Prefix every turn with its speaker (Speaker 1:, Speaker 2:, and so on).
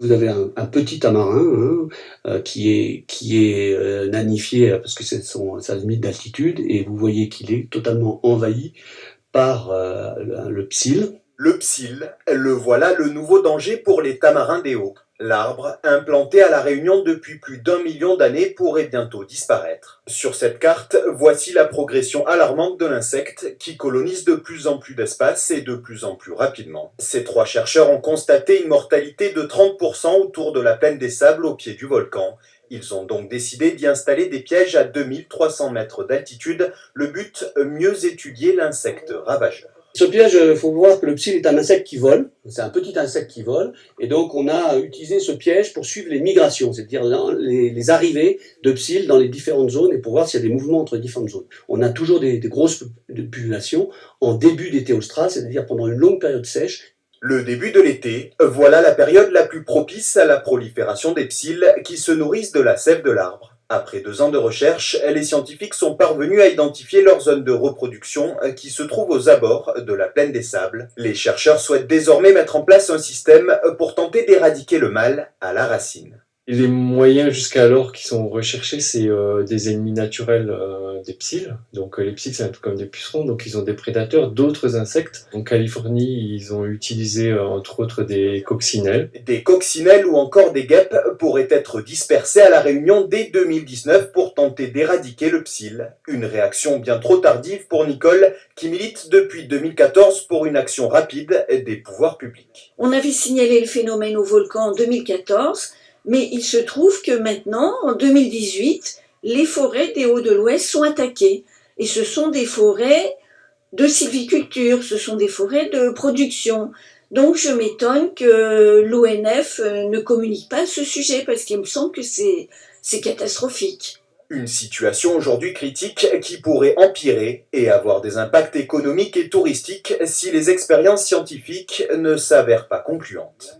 Speaker 1: Vous avez un petit tamarin, hein, qui est nanifié, parce que c'est sa limite d'altitude et vous voyez qu'il est totalement envahi par, le psylle.
Speaker 2: Le psylle, le voilà le nouveau danger pour les tamarins des Hauts. L'arbre, implanté à La Réunion depuis plus d'1 million d'années, pourrait bientôt disparaître. Sur cette carte, voici la progression alarmante de l'insecte qui colonise de plus en plus d'espace et de plus en plus rapidement. Ces 3 chercheurs ont constaté une mortalité de 30% autour de la plaine des Sables au pied du volcan. Ils ont donc décidé d'y installer des pièges à 2300 mètres d'altitude. Le but, mieux étudier l'insecte ravageur.
Speaker 1: Ce piège, il faut voir que le psylle est un insecte qui vole, c'est un petit insecte qui vole, et donc on a utilisé ce piège pour suivre les migrations, c'est-à-dire les arrivées de psylles dans les différentes zones et pour voir s'il y a des mouvements entre différentes zones. On a toujours des grosses populations en début d'été austral, c'est-à-dire pendant une longue période sèche.
Speaker 2: Le début de l'été, voilà la période la plus propice à la prolifération des psylles qui se nourrissent de la sève de l'arbre. Après 2 ans de recherche, les scientifiques sont parvenus à identifier leur zone de reproduction qui se trouve aux abords de la plaine des Sables. Les chercheurs souhaitent désormais mettre en place un système pour tenter d'éradiquer le mal à la racine.
Speaker 3: Et les moyens jusqu'alors qui sont recherchés, c'est des ennemis naturels des psylles. Donc les psylles, c'est un peu comme des pucerons, donc ils ont des prédateurs, d'autres insectes. En Californie, ils ont utilisé entre autres des coccinelles.
Speaker 2: Des coccinelles ou encore des guêpes pourraient être dispersées à La Réunion dès 2019 pour tenter d'éradiquer le psylle. Une réaction bien trop tardive pour Nicole, qui milite depuis 2014 pour une action rapide des pouvoirs publics.
Speaker 4: On avait signalé le phénomène au volcan en 2014. Mais il se trouve que maintenant, en 2018, les forêts des Hauts de l'Ouest sont attaquées. Et ce sont des forêts de sylviculture, ce sont des forêts de production. Donc je m'étonne que l'ONF ne communique pas à ce sujet, parce qu'il me semble que c'est catastrophique.
Speaker 2: Une situation aujourd'hui critique qui pourrait empirer et avoir des impacts économiques et touristiques si les expériences scientifiques ne s'avèrent pas concluantes.